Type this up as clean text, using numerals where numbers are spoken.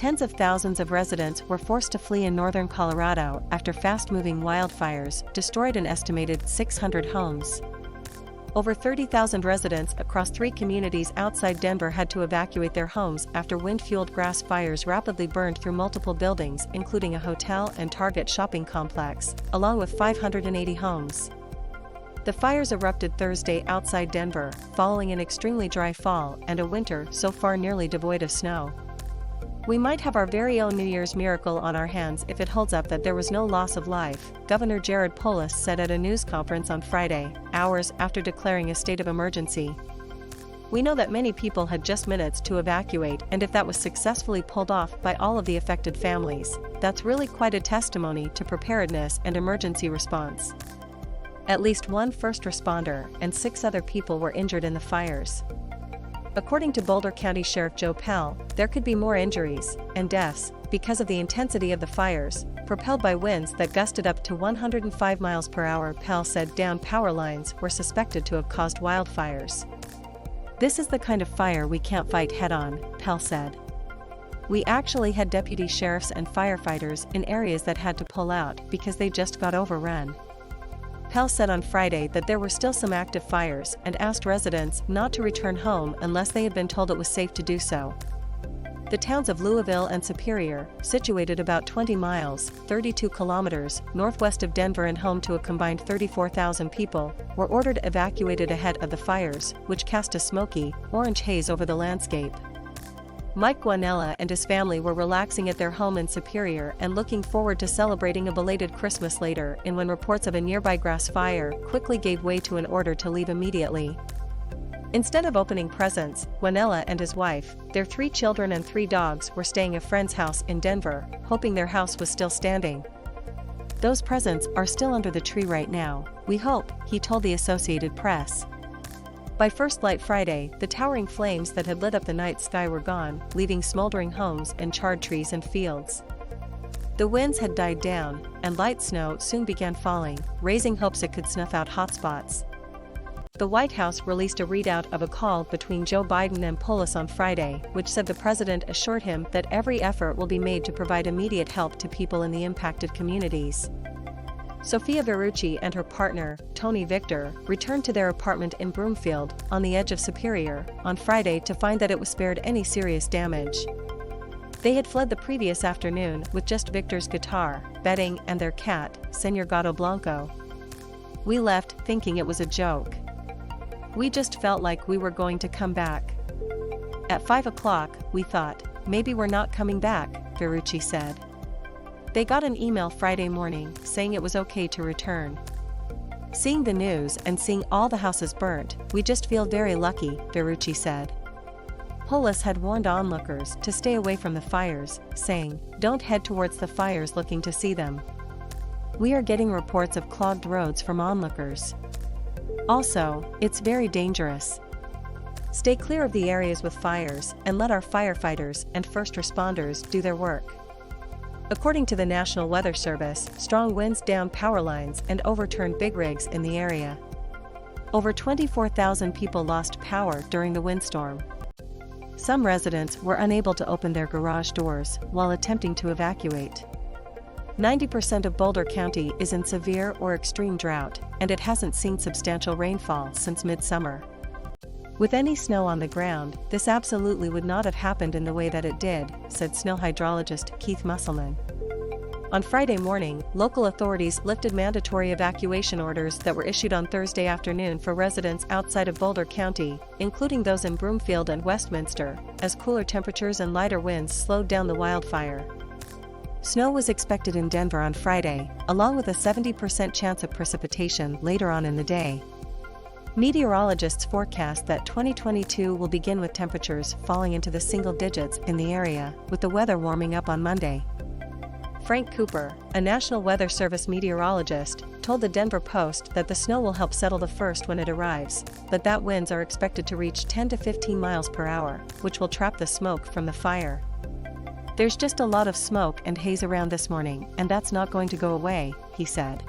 Tens of thousands of residents were forced to flee in northern Colorado after fast-moving wildfires destroyed an estimated 600 homes. Over 30,000 residents across 3 communities outside Denver had to evacuate their homes after wind-fueled grass fires rapidly burned through multiple buildings, including a hotel and Target shopping complex, along with 580 homes. The fires erupted Thursday outside Denver, following an extremely dry fall and a winter so far nearly devoid of snow. "We might have our very own New Year's miracle on our hands if it holds up that there was no loss of life," Governor Jared Polis said at a news conference on Friday, hours after declaring a state of emergency. "We know that many people had just minutes to evacuate, and if that was successfully pulled off by all of the affected families, that's really quite a testimony to preparedness and emergency response." At least one first responder and 6 other people were injured in the fires. According to Boulder County Sheriff Joe Pell, there could be more injuries and deaths because of the intensity of the fires, propelled by winds that gusted up to 105 miles per hour. Pell said downed power lines were suspected to have caused wildfires. "This is the kind of fire we can't fight head-on," Pell said. "We actually had deputy sheriffs and firefighters in areas that had to pull out because they just got overrun." Pell said on Friday that there were still some active fires and asked residents not to return home unless they had been told it was safe to do so. The towns of Louisville and Superior, situated about 20 miles (32 kilometers) northwest of Denver and home to a combined 34,000 people, were ordered evacuated ahead of the fires, which cast a smoky, orange haze over the landscape. Mike Guanella and his family were relaxing at their home in Superior and looking forward to celebrating a belated Christmas later in when reports of a nearby grass fire quickly gave way to an order to leave immediately. Instead of opening presents, Guanella and his wife, their 3 children and 3 dogs were staying at a friend's house in Denver, hoping their house was still standing. "Those presents are still under the tree right now, we hope," he told the Associated Press. By first light Friday, the towering flames that had lit up the night sky were gone, leaving smoldering homes and charred trees and fields. The winds had died down, and light snow soon began falling, raising hopes it could snuff out hotspots. The White House released a readout of a call between Joe Biden and Polis on Friday, which said the president assured him that every effort will be made to provide immediate help to people in the impacted communities. Sophia Verrucci and her partner, Tony Victor, returned to their apartment in Broomfield, on the edge of Superior, on Friday to find that it was spared any serious damage. They had fled the previous afternoon with just Victor's guitar, bedding and their cat, Señor Gato Blanco. "We left thinking it was a joke. We just felt like we were going to come back. At 5 o'clock, we thought, maybe we're not coming back," Verrucci said. They got an email Friday morning saying it was okay to return. "Seeing the news and seeing all the houses burnt, we just feel very lucky," Verrucci said. Polis had warned onlookers to stay away from the fires, saying, "Don't head towards the fires looking to see them. We are getting reports of clogged roads from onlookers. Also, it's very dangerous. Stay clear of the areas with fires and let our firefighters and first responders do their work." According to the National Weather Service, strong winds downed power lines and overturned big rigs in the area. Over 24,000 people lost power during the windstorm. Some residents were unable to open their garage doors while attempting to evacuate. 90% of Boulder County is in severe or extreme drought, and it hasn't seen substantial rainfall since midsummer. "With any snow on the ground, this absolutely would not have happened in the way that it did," said snow hydrologist Keith Musselman. On Friday morning, local authorities lifted mandatory evacuation orders that were issued on Thursday afternoon for residents outside of Boulder County, including those in Broomfield and Westminster, as cooler temperatures and lighter winds slowed down the wildfire. Snow was expected in Denver on Friday, along with a 70% chance of precipitation later on in the day. Meteorologists forecast that 2022 will begin with temperatures falling into the single digits in the area, with the weather warming up on Monday. Frank Cooper, a National Weather Service meteorologist, told the Denver Post that the snow will help settle the first when it arrives, but that winds are expected to reach 10 to 15 miles per hour, which will trap the smoke from the fire. "There's just a lot of smoke and haze around this morning, and that's not going to go away," he said.